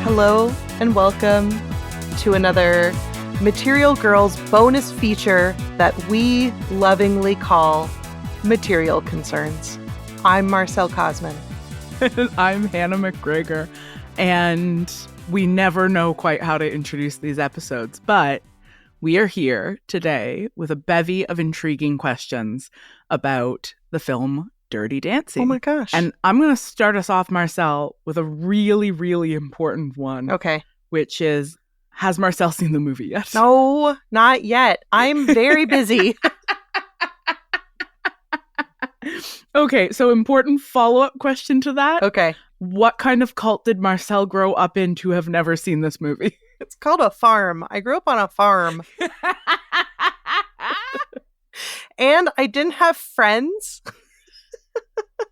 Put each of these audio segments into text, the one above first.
Hello and welcome to another Material Girls bonus feature that we lovingly call Material Concerns. I'm Marcelle Cosman. I'm Hannah McGregor, and we never know quite how to introduce these episodes, but we are here today with a bevy of intriguing questions about the film Dirty Dancing. Oh my gosh. And I'm going to start us off, Marcelle, with a really, really important one. Okay. Which is, has Marcelle seen the movie yet? No, not yet. I'm very busy. Okay, so important follow-up question to that. Okay. What kind of cult did Marcelle grow up in to have never seen this movie? It's called a farm. I grew up on a farm. And I didn't have friends.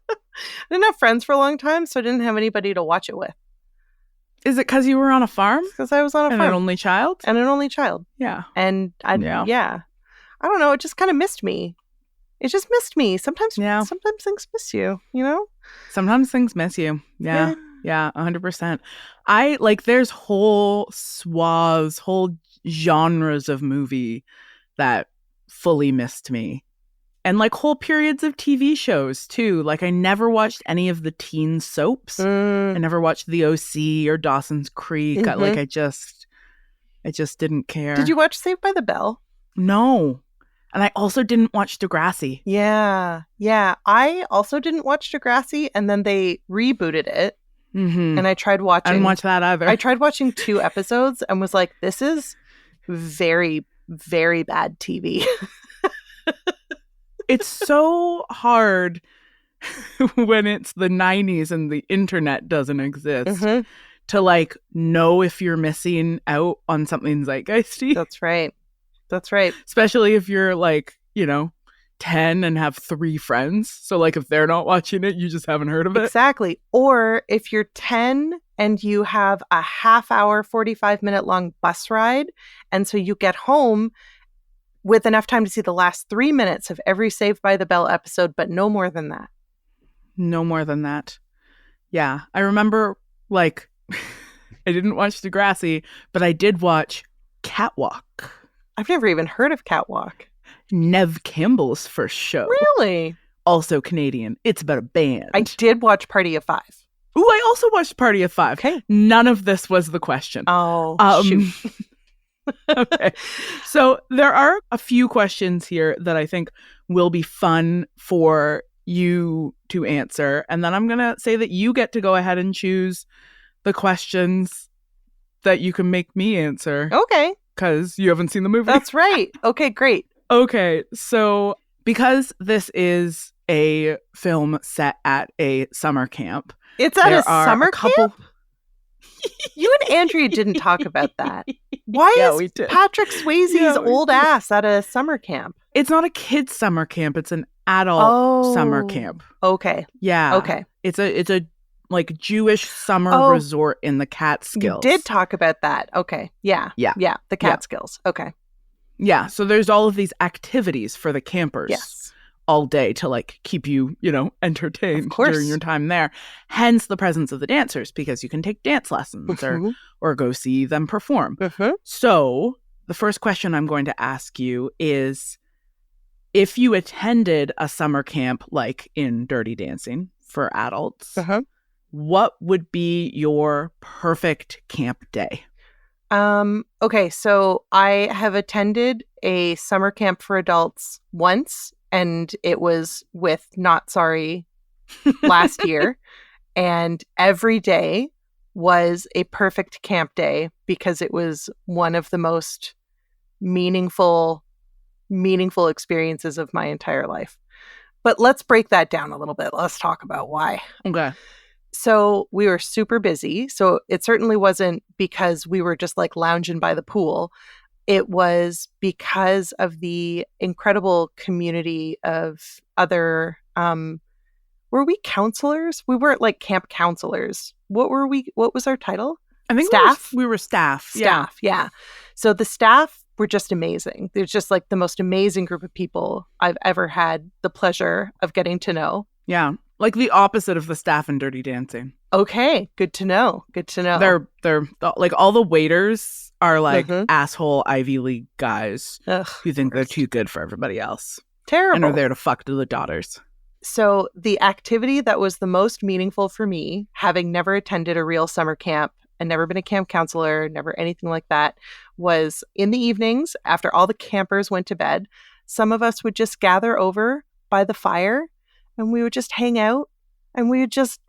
I didn't have friends for a long time, so I didn't have anybody to watch it with. Is it because you were on a farm? Because I was on a farm. And an only child? And an only child. Yeah. And I don't know, it just kind of missed me. It just missed me. Sometimes things miss you, you know? Sometimes things miss you. Yeah. Yeah, 100%. There's whole swaths, whole genres of movie that fully missed me. And whole periods of TV shows too. I never watched any of the teen soaps. I never watched The OC or Dawson's Creek. Mm-hmm. I just didn't care. Did you watch Saved by the Bell? No. And I also didn't watch Degrassi. Yeah. I also didn't watch Degrassi, and then they rebooted it. Mm-hmm. And I tried watching. I didn't watch that either. I tried watching 2 episodes and was like, this is very, very bad TV. It's so hard when it's the 90s and the internet doesn't exist to know if you're missing out on something zeitgeisty. That's right. Especially if you're 10 and have 3 friends. So if they're not watching it, you just haven't heard of it. Exactly. Or if you're 10 and you have a half-hour, 45-minute long bus ride, and so you get home with enough time to see the last 3 minutes of every Saved by the Bell episode, but no more than that. No more than that. Yeah. I remember, I didn't watch Degrassi, but I did watch Catwalk. I've never even heard of Catwalk. Nev Campbell's first show. Really? Also Canadian. It's about a band. I did watch Party of 5. Ooh, I also watched Party of 5. Okay. None of this was the question. Oh, shoot. Okay. So there are a few questions here that I think will be fun for you to answer. And then I'm going to say that you get to go ahead and choose the questions that you can make me answer. Okay. Because you haven't seen the movie. That's right. Okay, great. Okay. So because this is a film set at a summer camp. It's at a summer camp? You and Andrea didn't talk about that. Why is Patrick Swayze's old ass at a summer camp? It's not a kid's summer camp. It's an adult summer camp. Okay. Yeah. Okay. It's a Jewish summer resort in the Catskills. You did talk about that. Okay. Yeah. The Catskills. Yeah. Okay. Yeah. So there's all of these activities for the campers. Yes. All day to keep you, entertained during your time there. Hence the presence of the dancers, because you can take dance lessons or go see them perform. So the first question I'm going to ask you is, if you attended a summer camp like in Dirty Dancing for adults, what would be your perfect camp day? Okay, so I have attended a summer camp for adults once. And it was with Not Sorry last year. And every day was a perfect camp day because it was one of the most meaningful experiences of my entire life. But let's break that down a little bit. Let's talk about why. Okay. So we were super busy. So it certainly wasn't because we were just lounging by the pool. It was because of the incredible community of other, were we counselors? We weren't camp counselors. What were we? What was our title? I think staff. We were staff. Staff, yeah. So the staff were just amazing. They're just the most amazing group of people I've ever had the pleasure of getting to know. Yeah. Like the opposite of the staff in Dirty Dancing. Okay, good to know. Good to know. They're like all the waiters are like asshole Ivy League guys who think they're too good for everybody else. Terrible. And are there to fuck to the daughters. So the activity that was the most meaningful for me, having never attended a real summer camp and never been a camp counselor, never anything like that, was in the evenings after all the campers went to bed, some of us would just gather over by the fire and we would just hang out and we'd just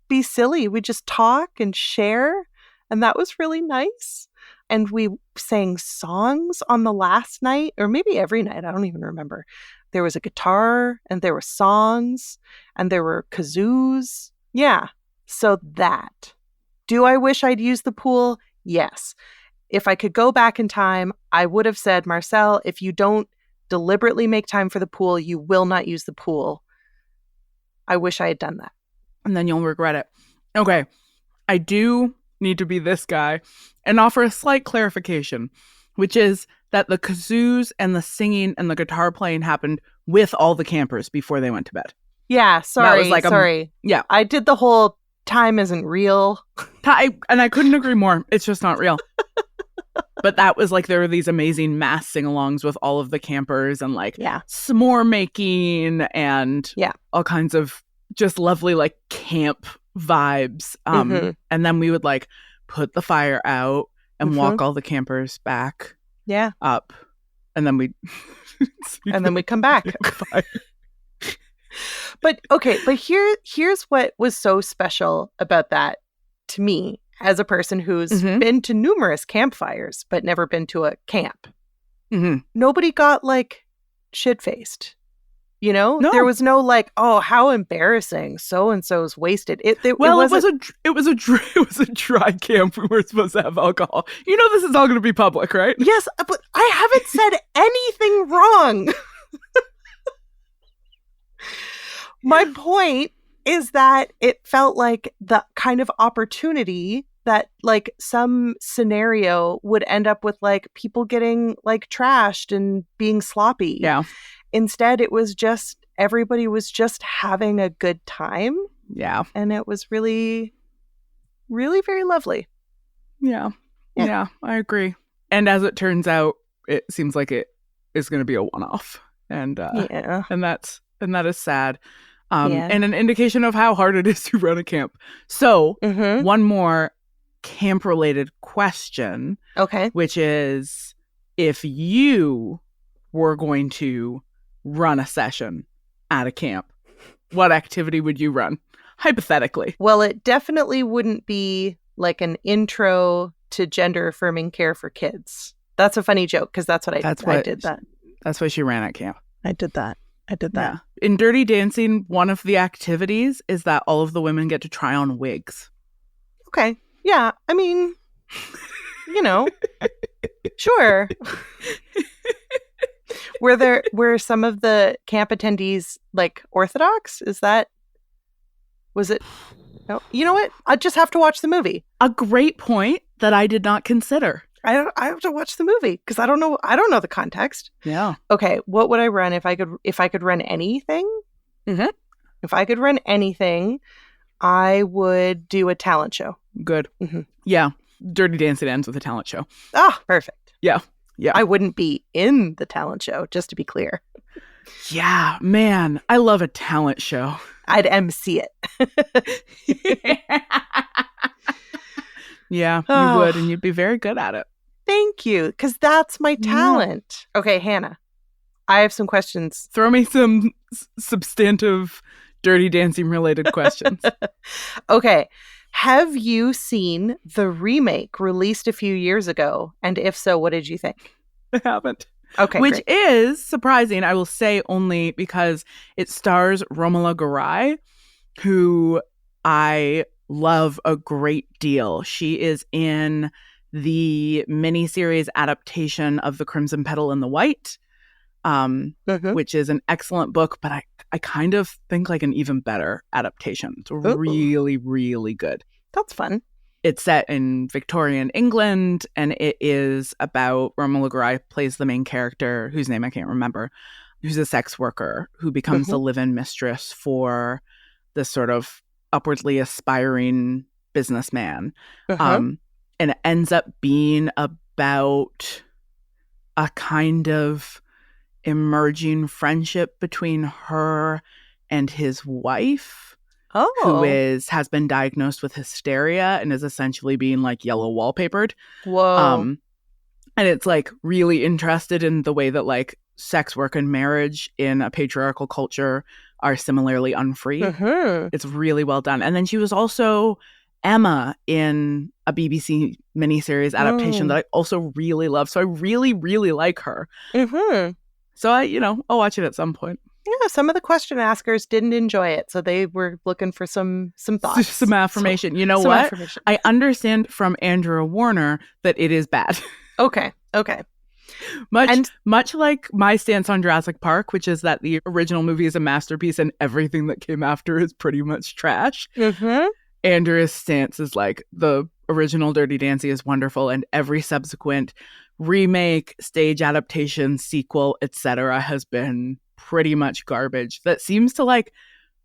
be silly. We'd just talk and share. And that was really nice. And we sang songs on the last night, or maybe every night. I don't even remember. There was a guitar and there were songs and there were kazoos. Yeah. So that. Do I wish I'd used the pool? Yes. If I could go back in time, I would have said, Marcel, if you don't deliberately make time for the pool, you will not use the pool. I wish I had done that. And then you'll regret it. Okay. I do need to be this guy and offer a slight clarification, which is that the kazoos and the singing and the guitar playing happened with all the campers before they went to bed. Yeah, sorry. Sorry. Yeah. I did the whole time isn't real. And I couldn't agree more. It's just not real. But that was like, there were these amazing mass sing-alongs with all of the campers and like s'more making and all kinds of just lovely like camp vibes. And then we would like put the fire out and walk all the campers back up. And then we'd come back. But okay, but here's what was so special about that to me as a person who's been to numerous campfires but never been to a camp. Nobody got like shit-faced. You know, there was no like, oh, how embarrassing! So and so's wasted. It was a dry camp. We were supposed to have alcohol. You know, this is all going to be public, right? Yes, but I haven't said anything wrong. My point is that it felt like the kind of opportunity that like some scenario would end up with like people getting like trashed and being sloppy. Yeah. Instead, it was just everybody was just having a good time. Yeah. And it was really, really very lovely. Yeah, I agree. And as it turns out, it seems like it is going to be a one-off. And that is sad. And an indication of how hard it is to run a camp. So one more camp-related question. Okay. Which is, if you were going to run a session at a camp, what activity would you run? Hypothetically. Well, it definitely wouldn't be like an intro to gender-affirming care for kids. That's a funny joke because I did that. That's why she ran at camp. I did that. Yeah. In Dirty Dancing, one of the activities is that all of the women get to try on wigs. Okay. Yeah. I mean, you know, sure. Were some of the camp attendees like Orthodox? Was it? No. You know what? I just have to watch the movie. A great point that I did not consider. I have to watch the movie because I don't know the context. Yeah. Okay. What would I run if I could run anything? If I could run anything, I would do a talent show. Good. Yeah. Dirty Dancing ends with a talent show. Ah, perfect. Yeah. Yeah. I wouldn't be in the talent show, just to be clear. Yeah, man. I love a talent show. I'd MC it. Yeah, you would, and you'd be very good at it. Thank you, because that's my talent. Yeah. Okay, Hannah, I have some questions. Throw me some substantive Dirty Dancing related questions. Okay. Have you seen the remake released a few years ago? And if so, what did you think? I haven't. Okay, which is surprising, I will say, only because it stars Romola Garai, who I love a great deal. She is in the miniseries adaptation of The Crimson Petal and the White, which is an excellent book, but I kind of think like an even better adaptation. It's really, really good. That's fun. It's set in Victorian England, and it is about Romola Garai plays the main character, whose name I can't remember, who's a sex worker who becomes the live-in mistress for this sort of upwardly aspiring businessman. And it ends up being about a kind of emerging friendship between her and his wife, who has been diagnosed with hysteria and is essentially being like yellow wallpapered. Whoa. And it's like really interested in the way that like sex work and marriage in a patriarchal culture are similarly unfree. It's really well done. And then she was also Emma in a BBC miniseries adaptation that I also really love. So I really, really like her. So I'll watch it at some point. Yeah, some of the question askers didn't enjoy it, so they were looking for some thoughts. Some affirmation. You know what? I understand from Andrea Warner that it is bad. Okay. Much like my stance on Jurassic Park, which is that the original movie is a masterpiece and everything that came after is pretty much trash. Andrea's stance is like the original Dirty Dancing is wonderful and every subsequent remake, stage adaptation, sequel, etc. has been pretty much garbage that seems to like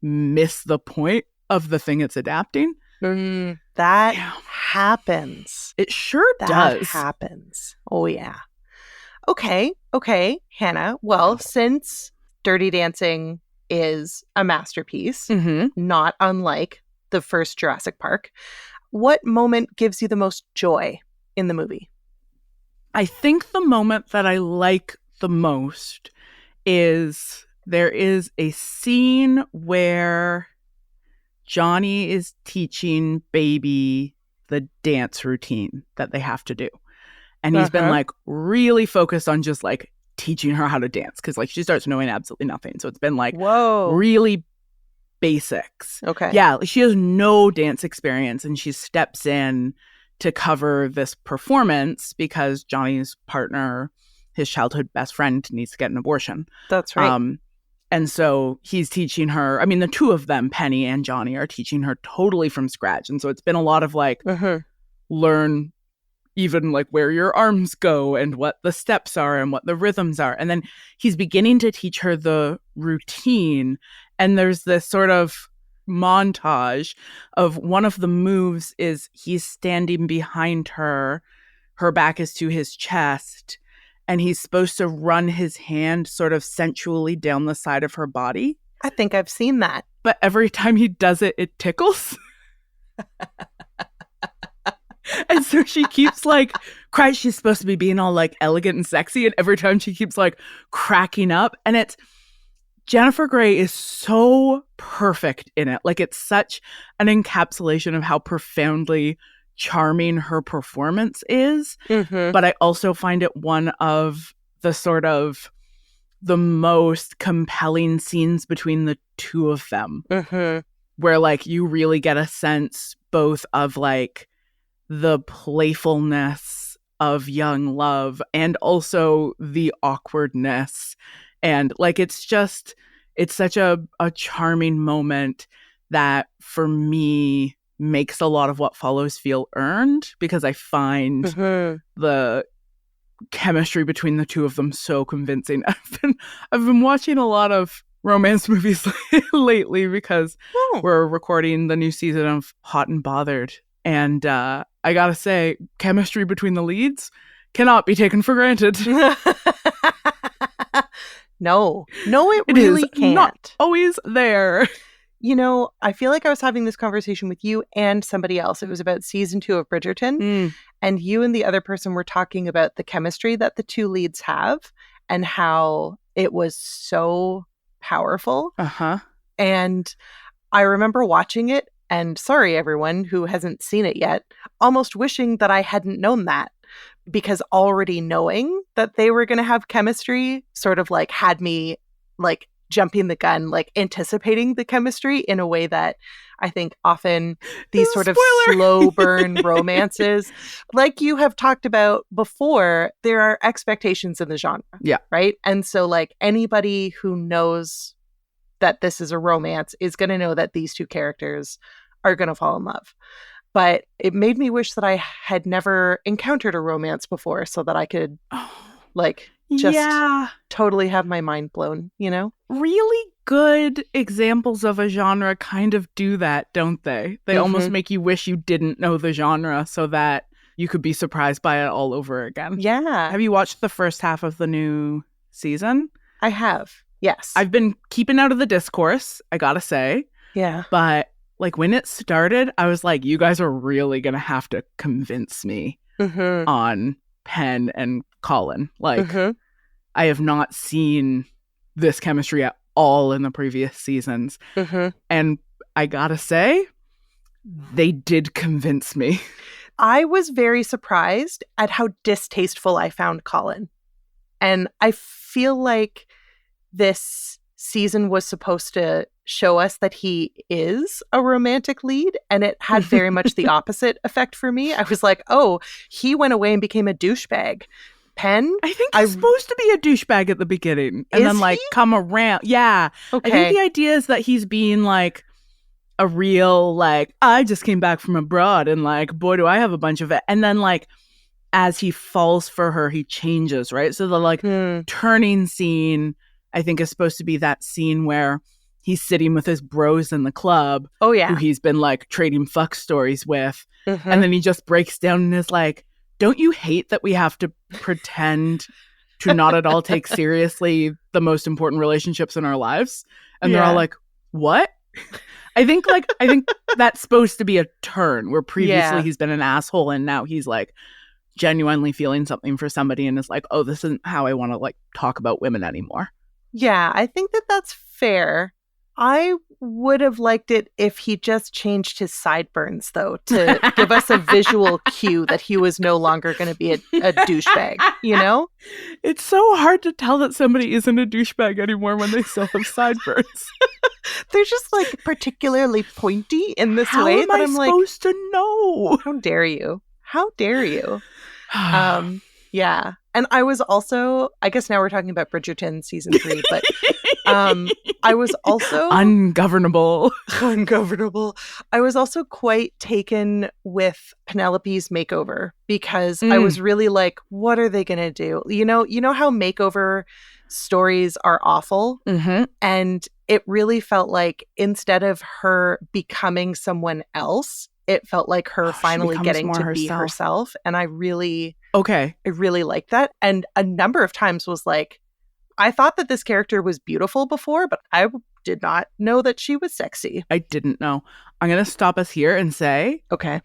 miss the point of the thing it's adapting. That happens. It sure does. That happens. Oh, yeah. Okay, Hannah. Well, since Dirty Dancing is a masterpiece, not unlike the first Jurassic Park, what moment gives you the most joy in the movie? I think the moment that I like the most is there is a scene where Johnny is teaching Baby the dance routine that they have to do. And he's been like really focused on just like teaching her how to dance because like she starts knowing absolutely nothing. So it's been like really basics. Okay. Yeah, she has no dance experience and she steps in to cover this performance because Johnny's partner, his childhood best friend, needs to get an abortion. That's right. And so he's teaching her, I mean, the two of them, Penny and Johnny, are teaching her totally from scratch. And so it's been a lot of like, learn even like where your arms go and what the steps are and what the rhythms are. And then he's beginning to teach her the routine. And there's this sort of montage of one of the moves is he's standing behind her. Her back is to his chest. And he's supposed to run his hand sort of sensually down the side of her body. I think I've seen that. But every time he does it, it tickles. And so she keeps like, she's supposed to be being all like elegant and sexy. And every time she keeps like cracking up. And it's, Jennifer Grey is so perfect in it. Like it's such an encapsulation of how profoundly charming her performance is. But I also find it one of the sort of the most compelling scenes between the two of them. Where like you really get a sense both of like the playfulness of young love and also the awkwardness. And like it's such a charming moment that for me makes a lot of what follows feel earned because I find the chemistry between the two of them so convincing. I've been watching a lot of romance movies lately because we're recording the new season of Hot and Bothered. And I gotta say, chemistry between the leads cannot be taken for granted. No, it really can't. Not always there. You know, I feel like I was having this conversation with you and somebody else. It was about season 2 of Bridgerton. And you and the other person were talking about the chemistry that the two leads have and how it was so powerful. And I remember watching it, and sorry, everyone who hasn't seen it yet, almost wishing that I hadn't known that. Because already knowing that they were going to have chemistry sort of like had me like jumping the gun, like anticipating the chemistry in a way that I think often these sort of slow burn romances, like you have talked about before, there are expectations in the genre. Yeah. Right. And so like anybody who knows that this is a romance is going to know that these two characters are going to fall in love. But it made me wish that I had never encountered a romance before so that I could like just totally have my mind blown, you know? Really good examples of a genre kind of do that, don't they? They almost make you wish you didn't know the genre so that you could be surprised by it all over again. Yeah. Have you watched the first half of the new season? I have, yes. I've been keeping out of the discourse, I gotta say. Yeah. But like when it started, I was like, you guys are really gonna have to convince me on Penn and Colin. Like, I have not seen this chemistry at all in the previous seasons. And I gotta say, they did convince me. I was very surprised at how distasteful I found Colin. And I feel like this season was supposed to show us that he is a romantic lead, and it had very much the opposite effect for me. I was like, oh, he went away and became a douchebag. Penn? I think he's supposed to be a douchebag at the beginning and then like come around. Yeah. Okay. I think the idea is that he's being like a real like, I just came back from abroad and like, boy, do I have a bunch of it. And then like as he falls for her, he changes, right? So the like turning scene, I think, is supposed to be that scene where he's sitting with his bros in the club. Oh, yeah. Who he's been like trading fuck stories with. And then he just breaks down and is like, don't you hate that we have to pretend to not at all take seriously the most important relationships in our lives? And they're all like, what? I think that's supposed to be a turn where previously he's been an asshole and now he's like genuinely feeling something for somebody and is like, oh, this isn't how I want to like talk about women anymore. Yeah, I think that that's fair. I would have liked it if he just changed his sideburns, though, to give us a visual cue that he was no longer going to be a douchebag, you know? It's so hard to tell that somebody isn't a douchebag anymore when they still have sideburns. They're just, like, particularly pointy in this way that I'm like, how am I supposed to know? How dare you? How dare you? Yeah. And I was also, I guess now we're talking about Bridgerton season 3, but I was also ungovernable. I was also quite taken with Penelope's makeover because I was really like, what are they going to do? You know how makeover stories are awful? And it really felt like instead of her becoming someone else, it felt like her finally getting to be herself. And I really liked that. And a number of times was like, I thought that this character was beautiful before, but I did not know that she was sexy. I didn't know. I'm going to stop us here and say, okay,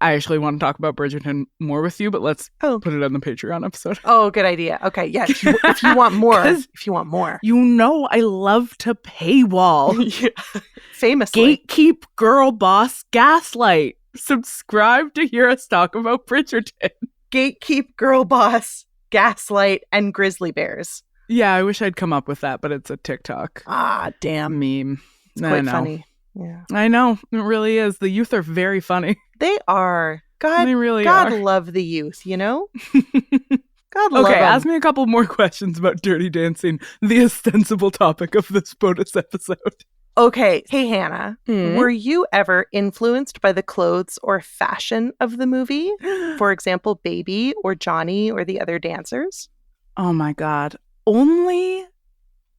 I actually want to talk about Bridgerton more with you, but let's put it on the Patreon episode. Oh, good idea. Okay, yeah. If you want more. You know I love to paywall. Yeah. Famously. Gatekeep, girl boss, gaslight. Subscribe to hear us talk about Bridgerton. Gatekeep, girl boss, gaslight, and grizzly bears. Yeah, I wish I'd come up with that, but it's a TikTok. Ah, damn. Meme. It's quite funny. Yeah. I know. It really is. The youth are very funny. They are. God, they really God are. love the youth, you know? God love Okay, them. ask me a couple more questions about Dirty Dancing, the ostensible topic of this bonus episode. Okay. Hey, Hannah, were you ever influenced by the clothes or fashion of the movie? For example, Baby or Johnny or the other dancers? Oh my God. Only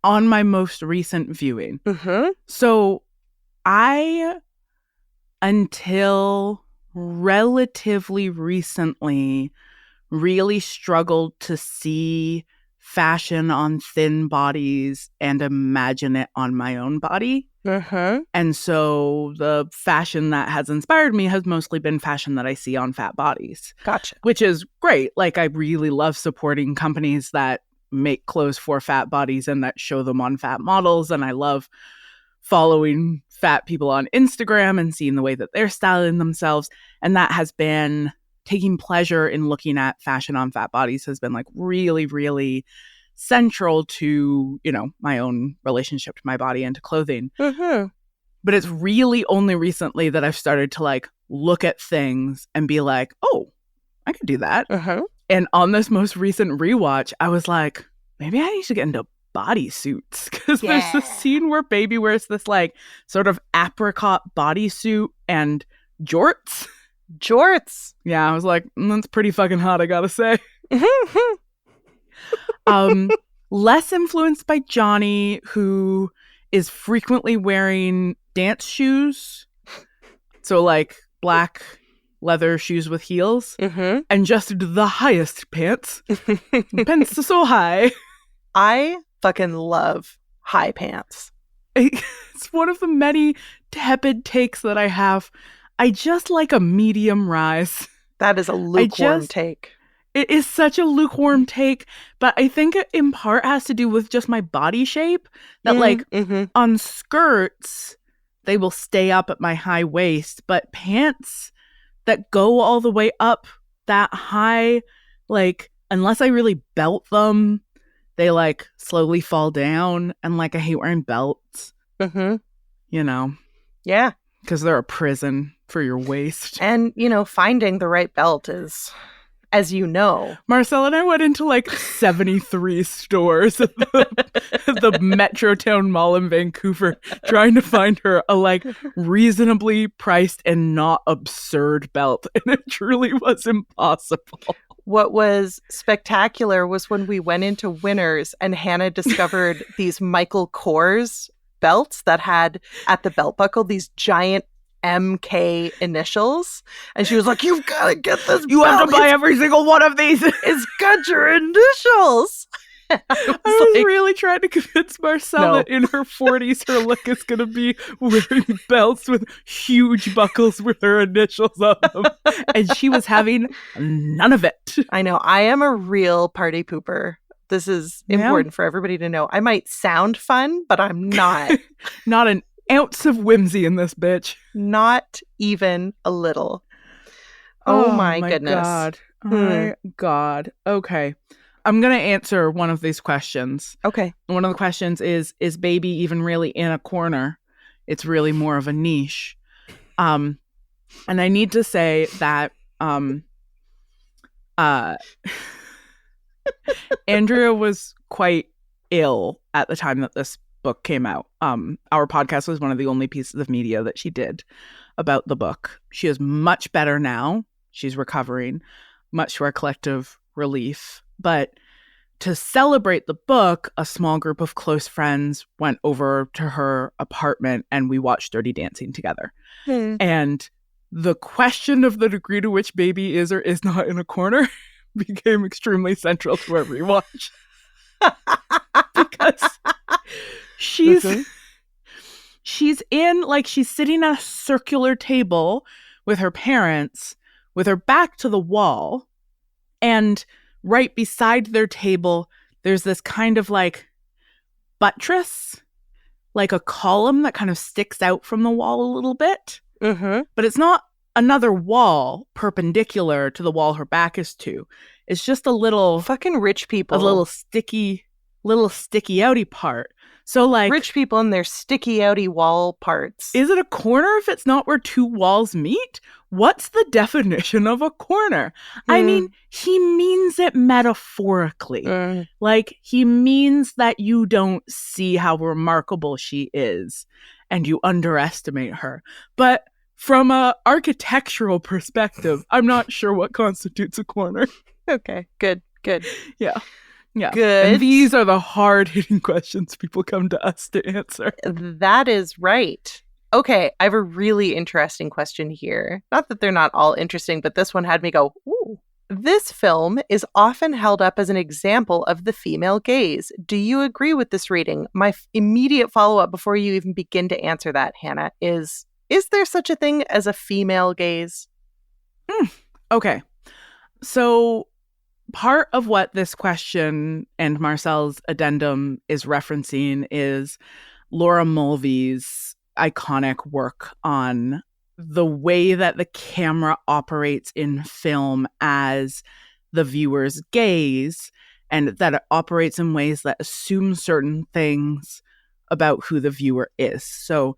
on my most recent viewing. So I, until relatively recently, really struggled to see fashion on thin bodies and imagine it on my own body. And so the fashion that has inspired me has mostly been fashion that I see on fat bodies. Gotcha. Which is great. Like, I really love supporting companies that make clothes for fat bodies and that show them on fat models. And I love following fat people on Instagram and seeing the way that they're styling themselves. And that has been taking pleasure in looking at fashion on fat bodies has been like really, really central to, you know, my own relationship to my body and to clothing. But it's really only recently that I've started to like look at things and be like, oh, I could do that. And on this most recent rewatch, I was like, maybe I need to get into bodysuits because there's this scene where Baby wears this like sort of apricot bodysuit and jorts. Jorts. Yeah, I was like, that's pretty fucking hot, I gotta say. Less influenced by Johnny, who is frequently wearing dance shoes. So like black leather shoes with heels. Mm-hmm. And just the highest pants. Pants so high. I fucking love high pants. It's one of the many tepid takes that I have. I just like a medium rise. That is a lukewarm take. It is such a lukewarm take, but I think it in part has to do with just my body shape. That on skirts, they will stay up at my high waist, but pants that go all the way up that high, like, unless I really belt them, they like slowly fall down, and like I hate wearing belts. Mm-hmm. You know. Yeah. Because they're a prison for your waist. And, you know, finding the right belt is, as you know. Marcel and I went into like 73 stores at the Metrotown Mall in Vancouver trying to find her a like reasonably priced and not absurd belt. And it truly was impossible. What was spectacular was when we went into Winners and Hannah discovered these Michael Kors belts that had at the belt buckle these giant MK initials. And she was like, "You've got to get this You belt. have to buy every single one of these. It's got your initials." I was really trying to convince Marcel that in her 40s, her look is going to be wearing belts with huge buckles with her initials on them. And she was having none of it. I know. I am a real party pooper. This is important for everybody to know. I might sound fun, but I'm not. Not an ounce of whimsy in this bitch. Not even a little. Oh my goodness. God. My God. Okay. I'm going to answer one of these questions. Okay. One of the questions is baby even really in a corner? It's really more of a niche. And I need to say that Andrea was quite ill at the time that this book came out. Our podcast was one of the only pieces of media that she did about the book. She is much better now. She's recovering, much to our collective relief. But to celebrate the book, a small group of close friends went over to her apartment and we watched Dirty Dancing together. And the question of the degree to which baby is or is not in a corner became extremely central to our rewatch. Because she's in, like, she's sitting at a circular table with her parents with her back to the wall, and right beside their table there's this kind of like buttress, like a column that kind of sticks out from the wall a little bit. But it's not another wall perpendicular to the wall her back is to. It's just a little fucking rich people, a little sticky outy part. So like rich people and their sticky outy wall parts. Is it a corner if it's not where two walls meet? What's the definition of a corner? I mean, he means it metaphorically. Like, he means that you don't see how remarkable she is and you underestimate her. But from a architectural perspective, I'm not sure what constitutes a corner. Okay, good. Yeah. Good. And these are the hard-hitting questions people come to us to answer. That is right. Okay, I have a really interesting question here. Not that they're not all interesting, but this one had me go, ooh. This film is often held up as an example of the female gaze. Do you agree with this reading? My immediate follow-up before you even begin to answer that, Hannah, is there such a thing as a female gaze? Okay. So part of what this question and Marcel's addendum is referencing is Laura Mulvey's iconic work on the way that the camera operates in film as the viewer's gaze, and that it operates in ways that assume certain things about who the viewer is. So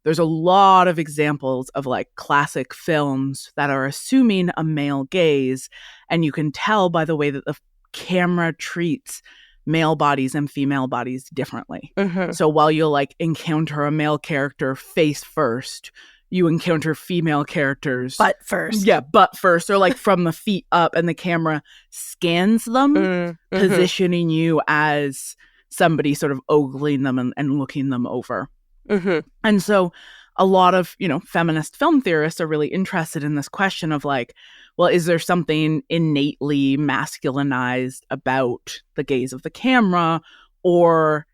there's a lot of examples of like classic films that are assuming a male gaze, and you can tell by the way that the camera treats male bodies and female bodies differently. So while you'll like encounter a male character face first, you encounter female characters. Butt first. Yeah, butt first, or like from the feet up, and the camera scans them, positioning you as somebody sort of ogling them and looking them over. And so a lot of, feminist film theorists are really interested in this question of like, well, is there something innately masculinized about the gaze of the camera, or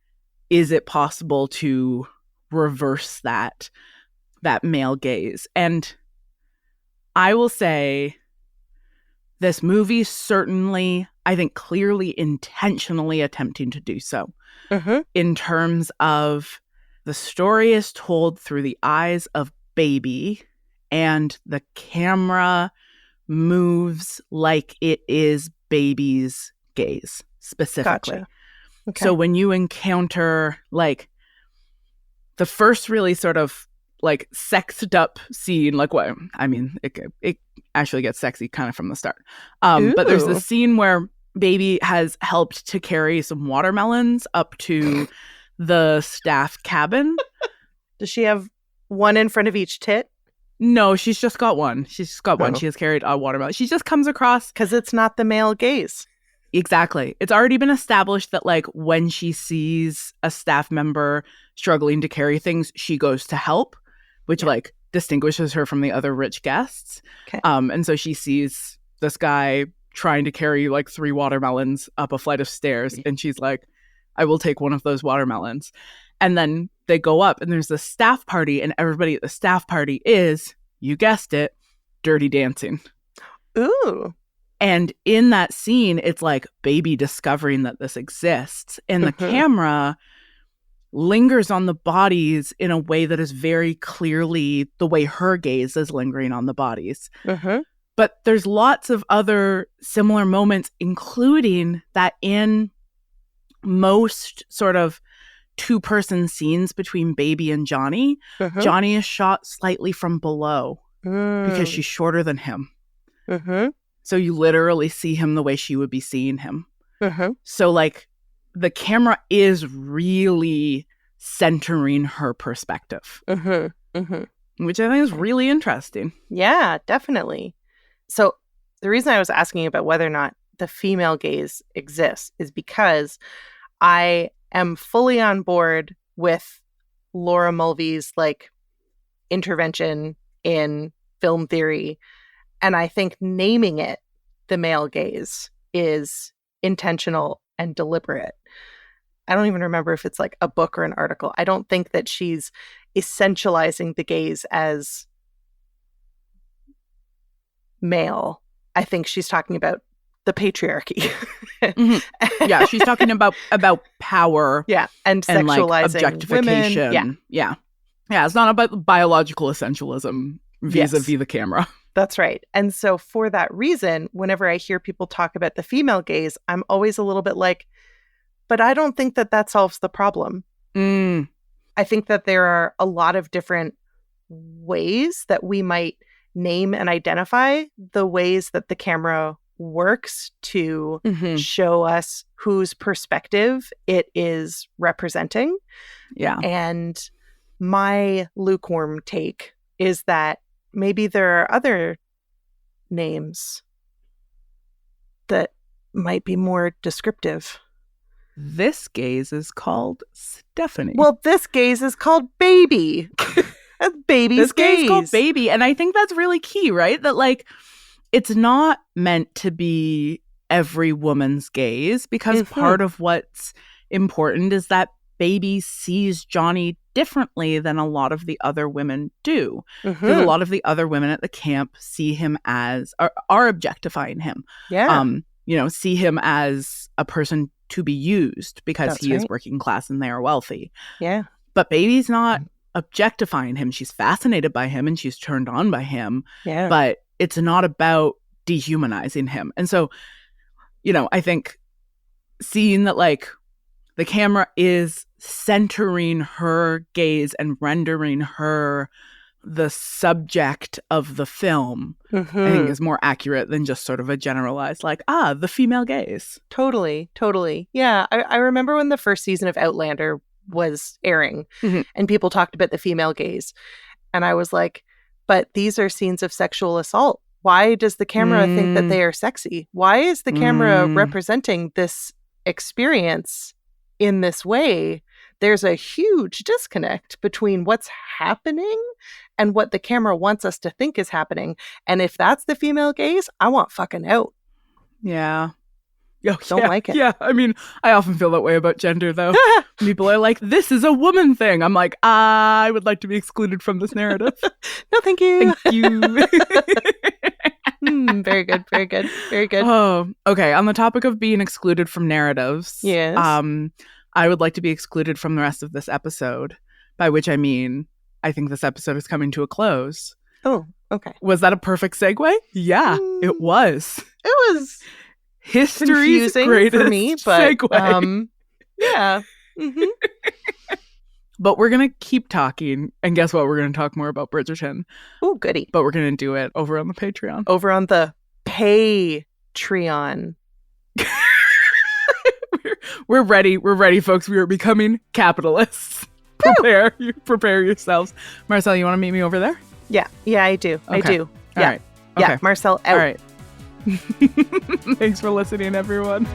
is it possible to reverse that male gaze? And I will say this movie certainly, I think, clearly intentionally attempting to do so in terms of the story is told through the eyes of Baby, and the camera moves like it is Baby's gaze specifically. Gotcha. Okay. So when you encounter like the first really sort of like sexed up scene, like what I mean, it actually gets sexy kind of from the start. But there's this scene where Baby has helped to carry some watermelons up to the staff cabin. Does she have one in front of each tit? No, she's just got one. She's just got one. She has carried a watermelon. She just comes across. Because it's not the male gaze. Exactly. It's already been established that like when she sees a staff member struggling to carry things, she goes to help, which like distinguishes her from the other rich guests. Okay. And so she sees this guy trying to carry like 3 watermelons up a flight of stairs, and she's like, I will take one of those watermelons. And then they go up, and there's a staff party, and everybody at the staff party is, you guessed it, Dirty Dancing. Ooh. And in that scene, it's like Baby discovering that this exists. And the camera lingers on the bodies in a way that is very clearly the way her gaze is lingering on the bodies. But there's lots of other similar moments, including that in most sort of 2-person scenes between Baby and Johnny, Johnny is shot slightly from below because she's shorter than him. So you literally see him the way she would be seeing him. So like the camera is really centering her perspective, which I think is really interesting. Yeah, definitely. So the reason I was asking about whether or not the female gaze exists is because I am fully on board with Laura Mulvey's like intervention in film theory. And I think naming it the male gaze is intentional and deliberate. I don't even remember if it's like a book or an article. I don't think that she's essentializing the gaze as male. I think she's talking about the patriarchy. Yeah, she's talking about power. Yeah, and sexualizing like objectification. Women. Yeah, it's not about biological essentialism vis-a-vis the camera. That's right. And so for that reason, whenever I hear people talk about the female gaze, I'm always a little bit like, but I don't think that solves the problem. I think that there are a lot of different ways that we might name and identify the ways that the camera works to show us whose perspective it is representing. Yeah. And my lukewarm take is that maybe there are other names that might be more descriptive. This gaze is called Stephanie. Well, this gaze is called Baby. Baby's this gaze is called gaze. Baby. And I think that's really key, right? That like, it's not meant to be every woman's gaze, because part of what's important is that Baby sees Johnny differently than a lot of the other women do. Because a lot of the other women at the camp see him as, are objectifying him. Yeah. See him as a person to be used because That's he is right. working class and they are wealthy. Yeah. But Baby's not objectifying him. She's fascinated by him and she's turned on by him. Yeah. But it's not about dehumanizing him. And so, I think seeing that like the camera is centering her gaze and rendering her the subject of the film, I think is more accurate than just sort of a generalized like, the female gaze. Totally. Yeah. I remember when the first season of Outlander was airing and people talked about the female gaze. And I was like, but these are scenes of sexual assault. Why does the camera think that they are sexy? Why is the camera representing this experience in this way? There's a huge disconnect between what's happening and what the camera wants us to think is happening. And if that's the female gaze, I want fucking out. Yeah. Don't like it. Yeah, I mean, I often feel that way about gender, though. People are like, this is a woman thing. I'm like, I would like to be excluded from this narrative. No, thank you. Thank you. Very good, very good, very good. Oh, okay. On the topic of being excluded from narratives, yes. I would like to be excluded from the rest of this episode, by which I mean, I think this episode is coming to a close. Oh, okay. Was that a perfect segue? Yeah, it was. It was history's greatest for me, but segue. Yeah. Mm-hmm. But we're going to keep talking. And guess what? We're going to talk more about Bridgerton. Oh, goody. But we're going to do it over on the Patreon. Over on the Patreon. We're ready. We're ready, folks. We are becoming capitalists. Prepare yourselves. Marcel, you want to meet me over there? Yeah. Yeah, I do. Okay. I do. All yeah. right. Okay. Yeah, Marcel out. All right. Thanks for listening, everyone.